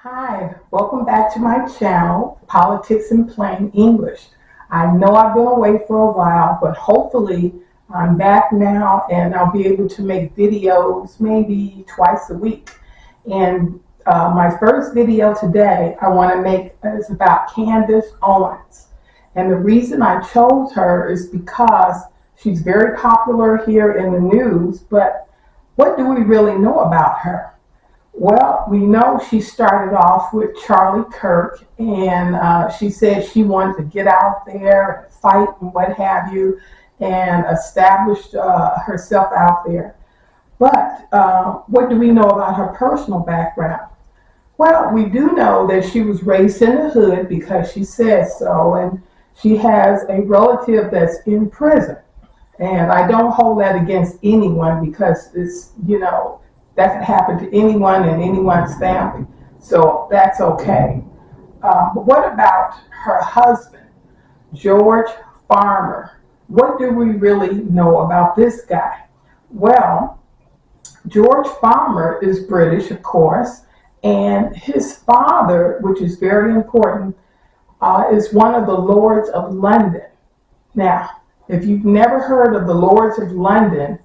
Hi, welcome back to my channel, Politics in Plain English. I know I've been away for a while, but hopefully I'm back now and I'll be able to make videos maybe twice a week. And my first video today I want to make is about Candace Owens. And the reason I chose her is because she's very popular here in the news, but what do we really know about her? Well, we know she started off with Charlie Kirk, and she said she wanted to get out there and fight and what have you, and established herself out there. But what do we know about her personal background? Well, we do know that she was raised in the hood because she says so, and she has a relative that's in prison. And I don't hold that against anyone because that can happen to anyone in anyone's family. So that's okay. But what about her husband, George Farmer? What do we really know about this guy? Well, George Farmer is British, of course, and his father, which is very important, is one of the Lords of London. Now, if you've never heard of the Lords of London,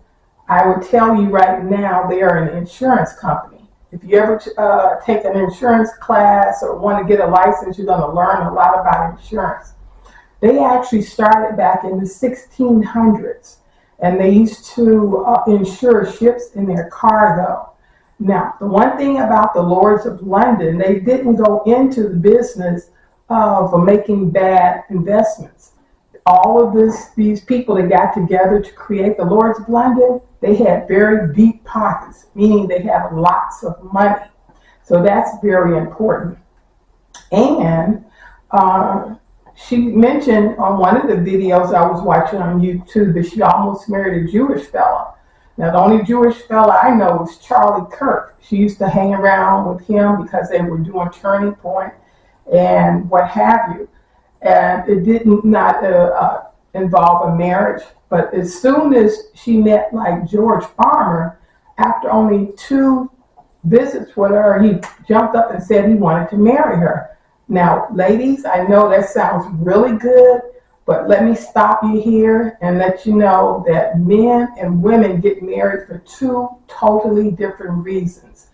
I would tell you right now they are an insurance company. If you ever take an insurance class or want to get a license, you're going to learn a lot about insurance. They actually started back in the 1600s, and they used to insure ships in their cargo. Now, the one thing about the Lords of London, they didn't go into the business of making bad investments. All of these people that got together to create the Lords of London, they had very deep pockets, meaning they have lots of money. So that's very important. And she mentioned on one of the videos I was watching on YouTube that she almost married a Jewish fella. Now, the only Jewish fella I know is Charlie Kirk. She used to hang around with him because they were doing Turning Point and what have you. And it did not involve a marriage. But as soon as she met like George Farmer, after only 2 visits with her, he jumped up and said he wanted to marry her. Now, ladies, I know that sounds really good, but let me stop you here and let you know that men and women get married for 2 totally different reasons.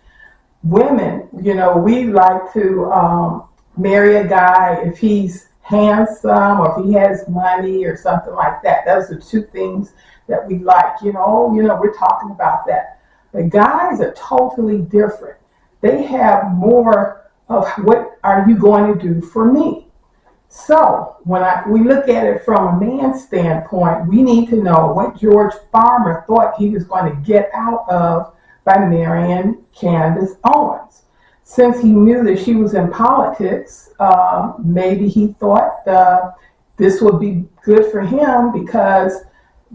Women, we like to marry a guy if he's handsome or if he has money or something like that. Those are 2 things that we like. We're talking about that. The guys are totally different. They have more of what are you going to do for me? So when we look at it from a man's standpoint, we need to know what George Farmer thought he was going to get out of by marrying Candace Owens. Since he knew that she was in politics, maybe he thought this would be good for him because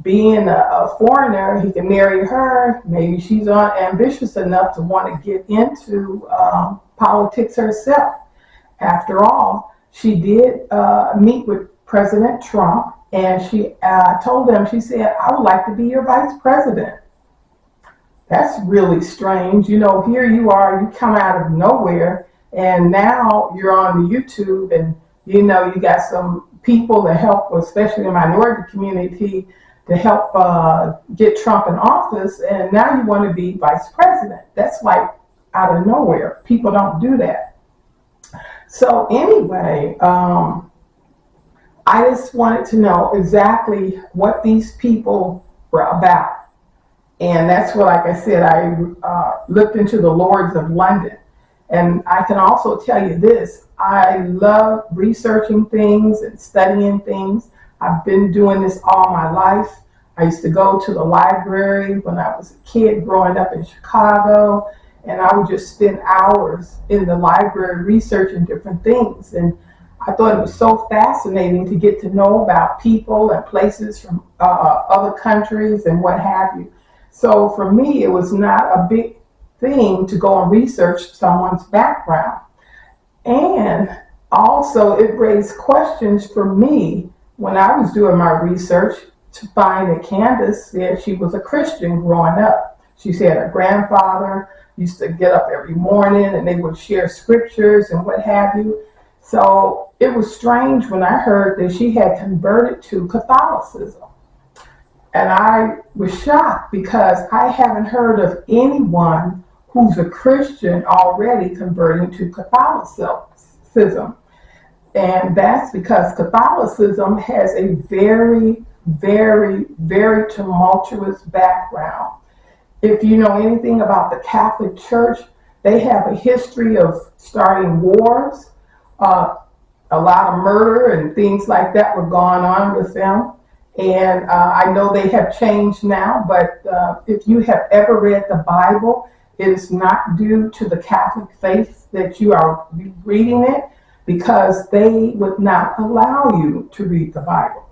being a foreigner, he can marry her. Maybe she's ambitious enough to want to get into politics herself. After all, she did meet with President Trump, and she told him, she said, I would like to be your vice president. That's really strange. Here you are, you come out of nowhere, and now you're on the YouTube, and you got some people to help, especially the minority community, to help get Trump in office, and now you want to be vice president. That's like out of nowhere. People don't do that. So anyway, I just wanted to know exactly what these people were about. And that's what, like I said, I looked into the Lords of London. And I can also tell you this, I love researching things and studying things. I've been doing this all my life. I used to go to the library when I was a kid growing up in Chicago, and I would just spend hours in the library researching different things. And I thought it was so fascinating to get to know about people and places from other countries and what have you. So for me, it was not a big thing to go and research someone's background. And also it raised questions for me when I was doing my research to find that Candace said she was a Christian growing up. She said her grandfather used to get up every morning and they would share scriptures and what have you. So it was strange when I heard that she had converted to Catholicism. And I was shocked because I haven't heard of anyone who's a Christian already converting to Catholicism. And that's because Catholicism has a very, very, very tumultuous background. If you know anything about the Catholic Church, they have a history of starting wars. A lot of murder and things like that were going on with them. And I know they have changed now, but if you have ever read the Bible, it is not due to the Catholic faith that you are reading it, because they would not allow you to read the Bible.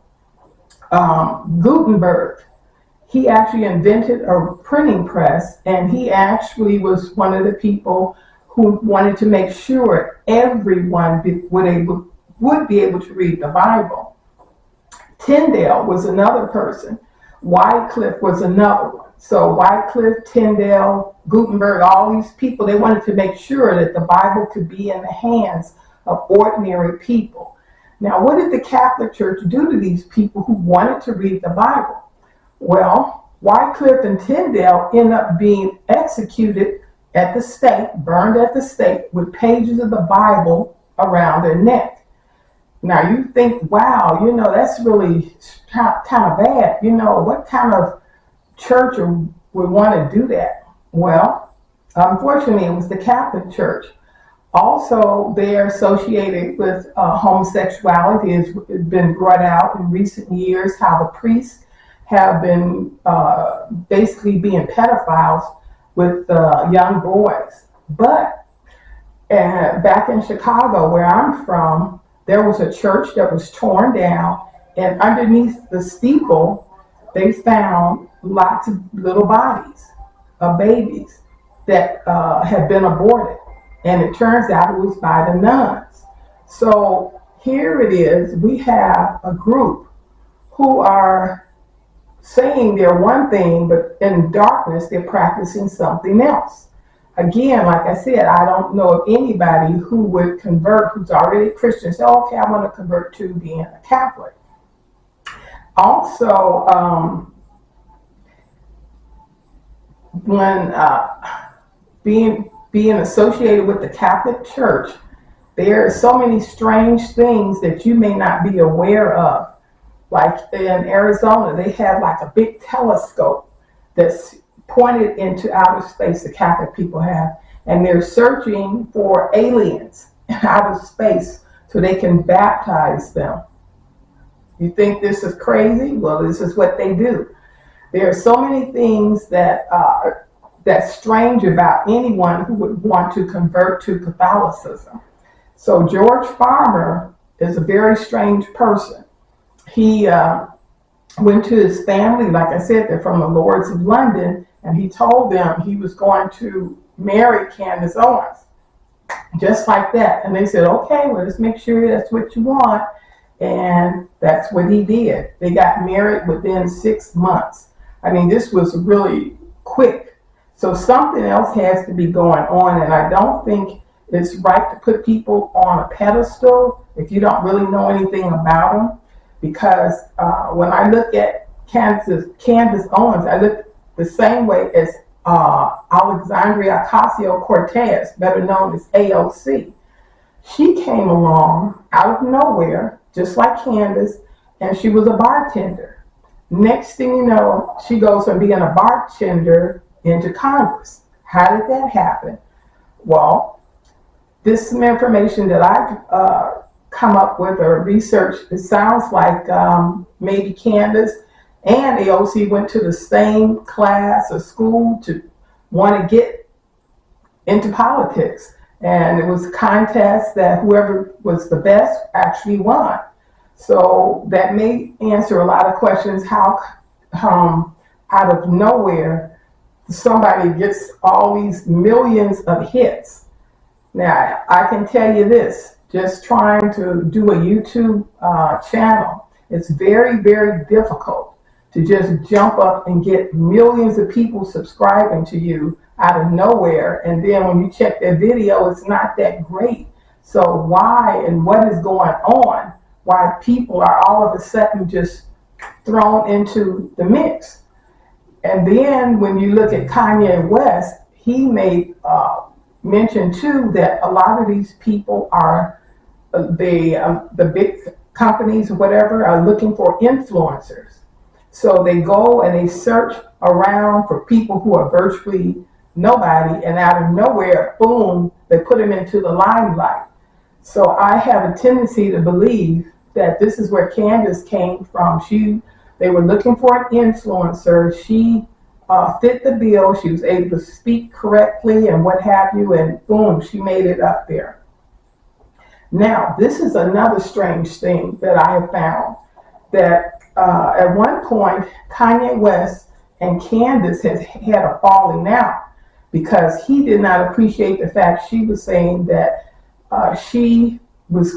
Gutenberg, he actually invented a printing press, and he actually was one of the people who wanted to make sure everyone would be able to read the Bible. Tyndale was another person. Wycliffe was another one. So Wycliffe, Tyndale, Gutenberg, all these people, they wanted to make sure that the Bible could be in the hands of ordinary people. Now, what did the Catholic Church do to these people who wanted to read the Bible? Well, Wycliffe and Tyndale end up being executed at the stake, burned at the stake with pages of the Bible around their neck. Now you think, wow, that's really kind of bad. What kind of church would want to do that? Well, unfortunately, it was the Catholic Church. Also, they're associated with homosexuality. It's been brought out in recent years how the priests have been basically being pedophiles with young boys. But back in Chicago, where I'm from, there was a church that was torn down, and underneath the steeple, they found lots of little bodies of babies that had been aborted. And it turns out it was by the nuns. So here it is, we have a group who are saying they're one thing, but in darkness, they're practicing something else. Again, like I said, I don't know of anybody who would convert, who's already a Christian, say, okay, I want to convert to being a Catholic. Also, when being associated with the Catholic Church, there are so many strange things that you may not be aware of. Like in Arizona, they have like a big telescope that's pointed into outer space, the Catholic people have, and they're searching for aliens in outer space so they can baptize them. You think this is crazy? Well, this is what they do. There are so many things that's strange about anyone who would want to convert to Catholicism. So George Farmer is a very strange person. He went to his family, like I said, they're from the Lords of London, and he told them he was going to marry Candace Owens, just like that. And they said, okay, well, let's make sure that's what you want. And that's what he did. They got married within 6 months. I mean, this was really quick. So something else has to be going on, and I don't think it's right to put people on a pedestal if you don't really know anything about them. Because when I look at Candace Owens, I look the same way as Alexandria Ocasio-Cortez, better known as AOC. She came along out of nowhere, just like Candace, and she was a bartender. Next thing you know, she goes from being a bartender into Congress. How did that happen? Well, this is some information that I've come up with or researched. It sounds like maybe Candace and AOC went to the same class or school to want to get into politics. And it was a contest that whoever was the best actually won. So that may answer a lot of questions, how out of nowhere somebody gets all these millions of hits. Now, I can tell you this, just trying to do a YouTube channel, it's very, very difficult to just jump up and get millions of people subscribing to you out of nowhere. And then when you check their video, it's not that great. So why and what is going on? Why people are all of a sudden just thrown into the mix? And then when you look at Kanye West, he made mention too that a lot of these people are the big companies or whatever are looking for influencers. So they go and they search around for people who are virtually nobody, and out of nowhere, boom, they put them into the limelight. So I have a tendency to believe that this is where Candace came from. They were looking for an influencer. She fit the bill. She was able to speak correctly and what have you, and boom, she made it up there. Now, this is another strange thing that I have found, that at one point, Kanye West and Candace had a falling out because he did not appreciate the fact she was saying that she was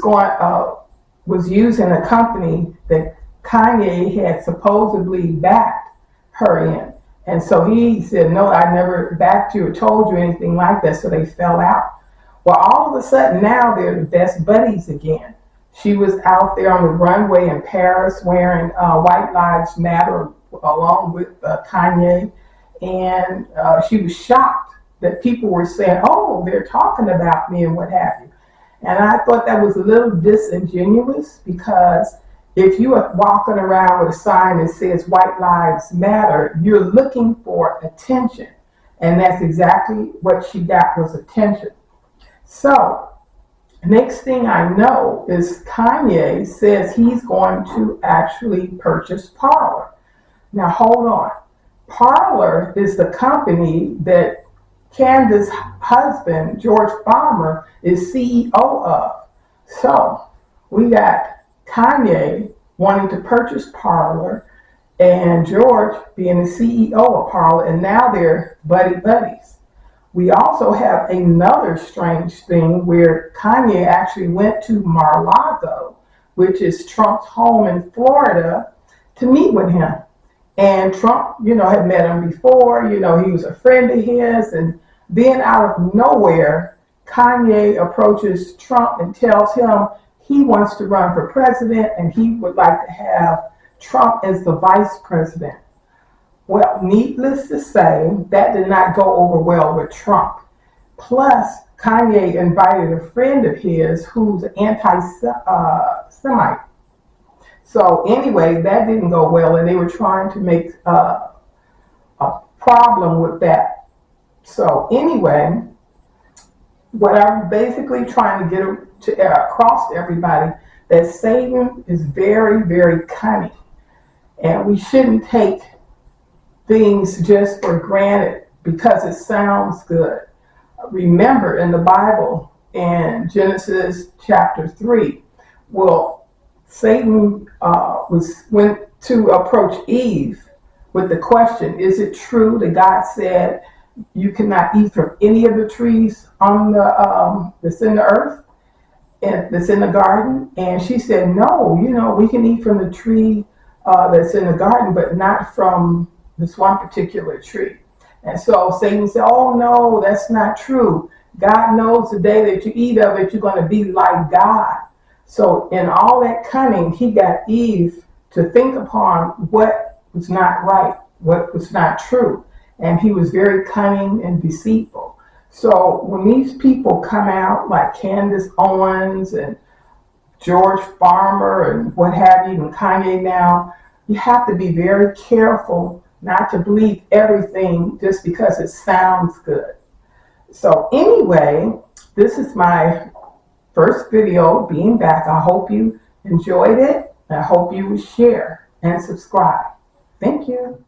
using a company that Kanye had supposedly backed her in. And so he said, no, I never backed you or told you anything like that. So they fell out. Well, all of a sudden now they're the best buddies again. She was out there on the runway in Paris wearing White Lives Matter along with Kanye. And she was shocked that people were saying, oh, they're talking about me and what have you. And I thought that was a little disingenuous, because if you are walking around with a sign that says White Lives Matter, you're looking for attention. And that's exactly what she got, was attention. So next thing I know is Kanye says he's going to actually purchase Parler. Now hold on. Parler is the company that Candace's husband, George Farmer, is CEO of. So we got Kanye wanting to purchase Parler and George being the CEO of Parler, and now they're buddies. We also have another strange thing where Kanye actually went to Mar-a-Lago, which is Trump's home in Florida, to meet with him. And Trump, had met him before, he was a friend of his. And then out of nowhere, Kanye approaches Trump and tells him he wants to run for president and he would like to have Trump as the vice president. Well, needless to say, that did not go over well with Trump. Plus, Kanye invited a friend of his who's an anti-Semite. So anyway, that didn't go well, and they were trying to make a problem with that. So anyway, what I'm basically trying to get across to everybody, that Satan is very, very cunning, and we shouldn't take things just for granted because it sounds good. Remember in the Bible, in Genesis chapter 3, well, Satan went to approach Eve with the question, is it true that God said you cannot eat from any of the trees on that's in the earth, and that's in the garden? And she said, no, we can eat from the tree that's in the garden, but not from this one particular tree. And so Satan said, oh no, that's not true. God knows the day that you eat of it, you're going to be like God. So in all that cunning, he got Eve to think upon what was not right, what was not true. And he was very cunning and deceitful. So when these people come out like Candace Owens and George Farmer and what have you, and Kanye now, you have to be very careful not to believe everything just because it sounds good. So anyway, this is my first video being back. I hope you enjoyed it. I hope you will share and subscribe. Thank you.